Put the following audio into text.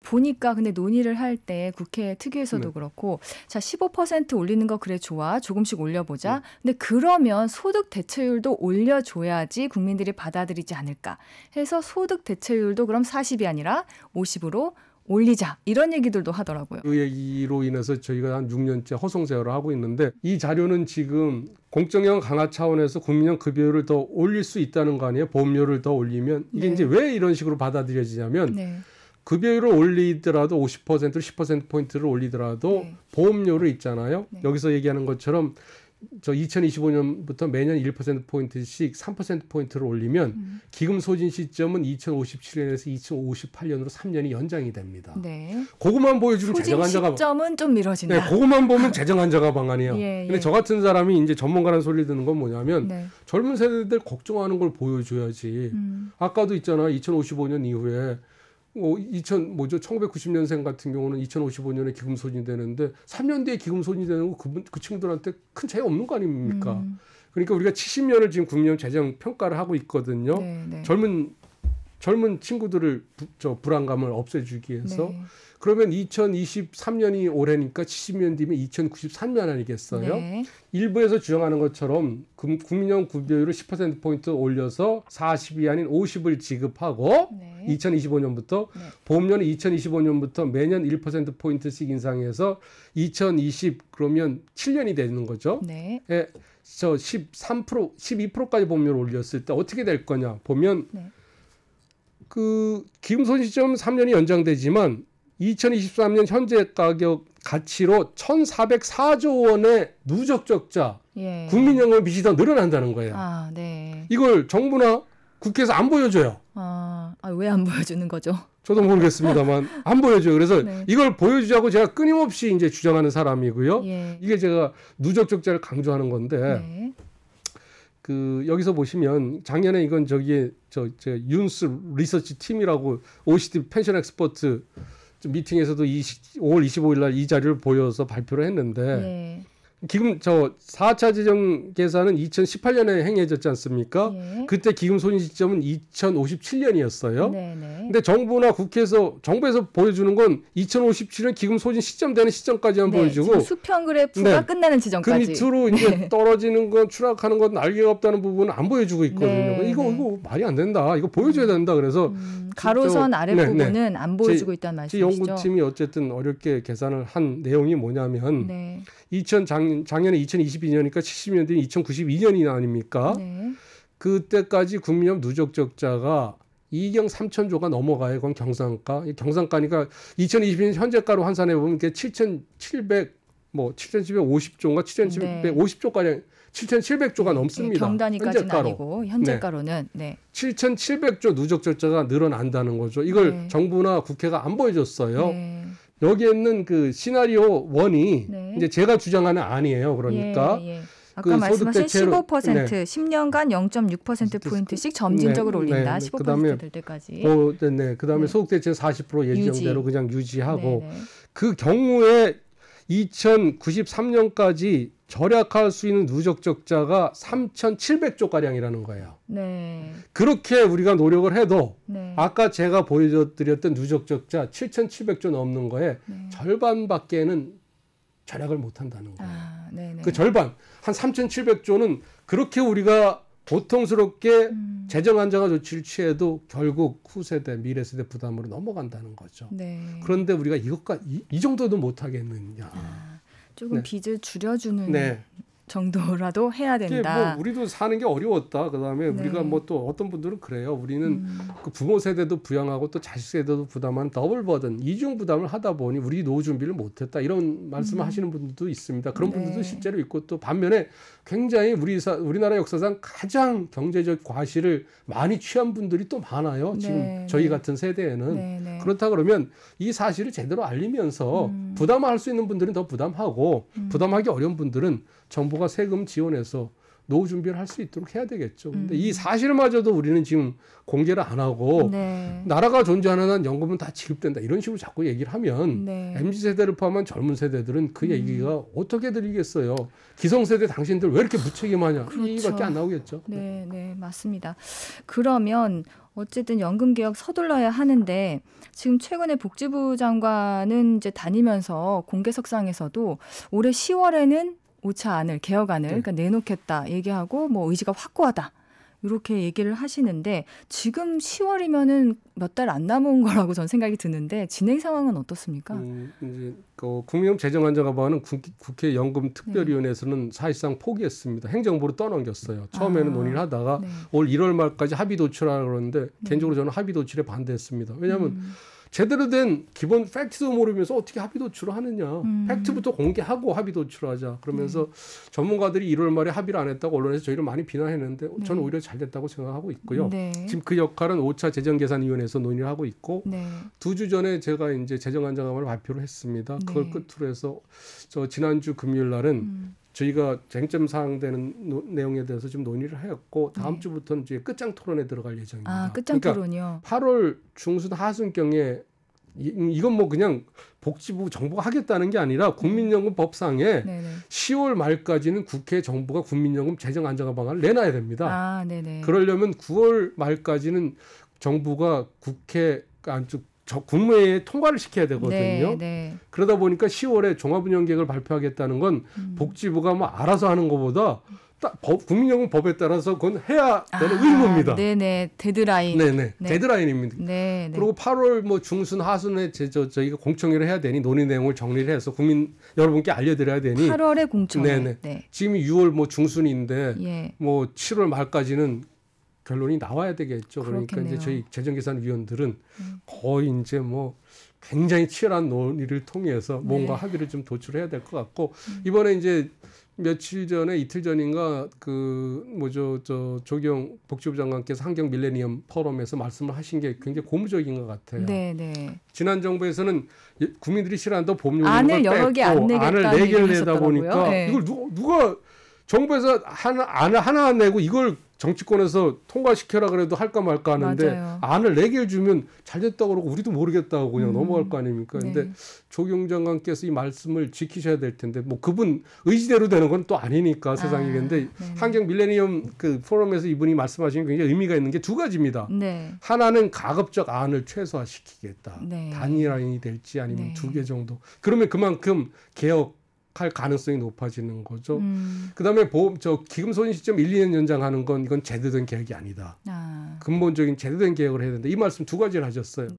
보니까 근데 논의를 할 때 국회 특위에서도 네. 그렇고 자 15% 올리는 거 그래 좋아. 조금씩 올려보자. 근데 그러면 소득 대체율도 올려줘야지 국민들이 받아들이지 않을까 해서 소득 대체율도 그럼 40이 아니라 50으로 올리자 이런 얘기들도 하더라고요. 그 얘기로 인해서 저희가 한 6년째 허송세월을 하고 있는데 이 자료는 지금 공적영 강화 차원에서 국민형 급여를 더 올릴 수 있다는 거 아니에요? 보험료를 더 올리면 이게 네. 이제 왜 이런 식으로 받아들여지냐면 네. 급여율을 올리더라도 50%를 10%포인트를 올리더라도 네. 보험료를 있잖아요. 네. 여기서 얘기하는 것처럼 저 2025년부터 매년 1%포인트씩 3%포인트를 올리면 기금 소진 시점은 2057년에서 2058년으로 3년이 연장이 됩니다. 네. 그것만 보여주면 소진 재정안자가 시점은 좀 미뤄진다. 네, 그것만 보면 재정안자가 방안이에요. 예, 예. 근데 저 같은 사람이 이제 전문가라는 소리 듣는 건 뭐냐면 네. 젊은 세대들 걱정하는 걸 보여줘야지. 아까도 있잖아. 2055년 이후에 1990년생 같은 경우는 2055년에 기금 소진이 되는데 3년 뒤에 기금 소진이 되는 거 그 친구들한테 큰 차이 없는 거 아닙니까? 그러니까 우리가 70년을 지금 국민연금 재정 평가를 하고 있거든요. 네, 네. 젊은 친구들을 불안감을 없애주기 위해서. 네. 그러면 2023년이 올해니까 70년 뒤면 2093년 아니겠어요? 네. 일부에서 주장하는 것처럼 국민연금 급여율을 10%포인트 올려서 40이 아닌 50을 지급하고 네. 2025년부터 네. 보험료는 2025년부터 매년 1%포인트씩 인상해서 2020 그러면 7년이 되는 거죠. 네. 예, 저 13%, 12%까지 보험료를 올렸을 때 어떻게 될 거냐 보면 네. 그 기금 소진 시점 3년이 연장되지만 2023년 현재 가격 가치로 1,404조 원의 누적 적자, 예. 국민연금 빚이 더 늘어난다는 거예요. 아, 네. 이걸 정부나 국회에서 안 보여줘요. 왜 안 보여주는 거죠? 저도 모르겠습니다만 안 보여줘요. 그래서 네. 이걸 보여주자고 제가 끊임없이 이제 주장하는 사람이고요. 예. 이게 제가 누적 적자를 강조하는 건데 네. 그 여기서 보시면 작년에 이건 저기에 저 윤스 리서치 팀이라고 OECD 펜션 엑스퍼트 미팅에서도 5월 25일 날 이 자료를 보여서 발표를 했는데 예. 기금 저 4차 재정 계산은 2018년에 행해졌지 않습니까? 예. 그때 기금 소진 시점은 2057년이었어요. 네네. 근데 정부나 정부에서 보여주는 건 2057년 기금 소진 시점 되는 시점까지만 네, 보여주고 지금 수평 그래프가 네. 끝나는 그 지점까지. 밑으로 이제 떨어지는 건 추락하는 건 날개가 없다는 부분은 안 보여주고 있거든요. 네, 이거 말이 안 된다. 이거 보여줘야 된다. 그래서 가로선 아랫부분은 네. 안 보여주고 있다는 제 말씀이시죠? 연구팀이 어쨌든 어렵게 계산을 한 내용이 뭐냐면 네. 작년에 2022년이니까 70년 뒤에 2092년이 아닙니까? 네. 그때까지 국민연금 누적 적자가 2경 3천조가 넘어가요. 그건 경상가. 경상가니까 2022년 현재가로 환산해 보면 이게 7,750조인가 7,750조가량 7,700조가 넘습니다. 경단위까지는 현재가로. 아니고 현재가로는 네. 7,700조 누적 적자가 늘어난다는 거죠. 이걸 네. 정부나 국회가 안 보여줬어요. 네. 여기에 있는 그 시나리오 1이 네. 이제 제가 주장하는 안이에요. 그러니까 예. 아까 그 말씀하신 소득 대체로 15% 네. 10년간 0.6%포인트씩 점진적으로 네. 올린다. 네. 15% 될 때까지. 그다음에 네. 소득 대체 40% 예정대로 그냥 유지하고 네네. 그 경우에 2093년까지 절약할 수 있는 누적 적자가 3,700조 가량이라는 거예요. 네. 그렇게 우리가 노력을 해도 네. 아까 제가 보여드렸던 누적 적자 7,700조 넘는 거에 네. 절반밖에는 절약을 못 한다는 거예요. 네네. 그 절반 한 3,700조는 그렇게 우리가 고통스럽게 재정 안정화 조치를 취해도 결국 후세대 미래세대 부담으로 넘어간다는 거죠. 네. 그런데 우리가 이 정도도 못 하겠느냐. 조금 네. 빚을 줄여주는 네. 정도라도 해야 이게 된다. 뭐 우리도 사는 게 어려웠다. 그다음에 네. 우리가 뭐 또 어떤 분들은 그래요. 우리는 그 부모 세대도 부양하고 또 자식 세대도 부담한 더블 버든 이중 부담을 하다 보니 우리 노후 준비를 못했다. 이런 말씀을 하시는 분들도 있습니다. 그런 네. 분들도 실제로 있고 또 반면에 굉장히 우리나라 역사상 가장 경제적 과실을 많이 취한 분들이 또 많아요. 지금 네. 저희 네. 같은 세대에는. 네. 네. 그렇다 그러면 이 사실을 제대로 알리면서 부담할 수 있는 분들은 더 부담하고 부담하기 어려운 분들은 정부가 세금 지원해서 노후 준비를 할 수 있도록 해야 되겠죠. 근데 이 사실마저도 우리는 지금 공개를 안 하고 네. 나라가 존재하는 한 연금은 다 지급된다 이런 식으로 자꾸 얘기를 하면 네. MZ세대를 포함한 젊은 세대들은 그 얘기가 어떻게 들리겠어요. 기성세대 당신들 왜 이렇게 무책임하냐. 그렇죠. 이 얘기밖에 안 나오겠죠. 네, 네, 맞습니다. 그러면 어쨌든 연금 개혁 서둘러야 하는데 지금 최근에 복지부 장관은 이제 다니면서 공개석상에서도 올해 10월에는 5차 안을 개혁안을 그러니까 내놓겠다 얘기하고 뭐 의지가 확고하다. 이렇게 얘기를 하시는데 지금 10월이면은 몇 달 안 남은 거라고 전 생각이 드는데 진행 상황은 어떻습니까? 이제 국민연금 재정안전과반은 국회 연금특별위원회에서는 사실상 포기했습니다. 행정부로 떠넘겼어요. 처음에는 논의를 하다가 네. 올 1월 말까지 합의 도출하라고 그러는데 개인적으로 저는 합의 도출에 반대했습니다. 왜냐하면 제대로 된 기본 팩트도 모르면서 어떻게 합의 도출을 하느냐. 팩트부터 공개하고 합의 도출하자. 그러면서 전문가들이 1월 말에 합의를 안 했다고 언론에서 저희를 많이 비난했는데 저는 오히려 잘 됐다고 생각하고 있고요. 네. 지금 그 역할은 5차 재정계산위원회에서 논의를 하고 있고 네. 2주 전에 제가 이제 재정안전감을 발표를 했습니다. 그걸 네. 끝으로 해서 저 지난주 금요일 날은 저희가 쟁점 사항 되는 내용에 대해서 좀 논의를 했고 다음 주부터는 이제 끝장 토론에 들어갈 예정입니다. 아, 끝장 토론이요. 8월 중순 하순경에 이건 뭐 그냥 복지부 정부가 하겠다는 게 아니라 국민연금 법상에 네네. 10월 말까지는 국회 정부가 국민연금 재정안정화 방안을 내놔야 됩니다. 아, 네네. 그러려면 9월 말까지는 정부가 국회 국무회의에 통과를 시켜야 되거든요. 네, 네. 그러다 보니까 10월에 종합운영계획을 발표하겠다는 건 복지부가 뭐 알아서 하는 것보다 국민연금 법에 따라서 그건 해야 되는 의무입니다. 네네. 데드라인. 네네. 네. 데드라인입니다. 네. 그리고 8월 뭐 중순 하순에 저희가 공청회를 해야 되니 논의 내용을 정리를 해서 국민 여러분께 알려드려야 되니 8월에 공청회. 네네. 네. 지금이 6월 뭐 중순인데 예. 뭐 7월 말까지는 결론이 나와야 되겠죠. 그러니까 그렇겠네요. 이제 저희 재정계산위원들은 거의 이제 뭐 굉장히 치열한 논의를 통해서 뭔가 합의를 좀 도출해야 될 것 같고 이번에 이제 며칠 전에 이틀 전인가 조경 복지부 장관께서 환경 밀레니엄 포럼에서 말씀을 하신 게 굉장히 고무적인 것 같아요. 네, 네. 지난 정부에서는 국민들이 싫어한다고 법률 안을 여러 개 안 내겠다는 안을 4개를 얘기를 내다 보니까 하셨더라고요. 네. 이걸 누가 정부에서 안을 하나 안 내고 이걸 정치권에서 통과시켜라 그래도 할까 말까 하는데 맞아요. 안을 4개를 주면 잘 됐다고 그러고 우리도 모르겠다고 그냥 넘어갈 거 아닙니까? 근데 네. 조경 장관께서 이 말씀을 지키셔야 될 텐데 뭐 그분 의지대로 되는 건 또 아니니까 세상이. 근데 환경 밀레니엄 그 포럼에서 이분이 말씀하신 게 굉장히 의미가 있는 게 2가지입니다. 네. 하나는 가급적 안을 최소화시키겠다. 네. 단일화인이 될지 아니면 네. 2개 정도. 그러면 그만큼 개혁할 가능성이 높아지는 거죠. 그다음에 기금 소진 시점 1, 2년 연장하는 건 이건 제대로 된 계획이 아니다. 아. 근본적인 제대로 된 계획을 해야 된다. 이 말씀 2가지를 하셨어요.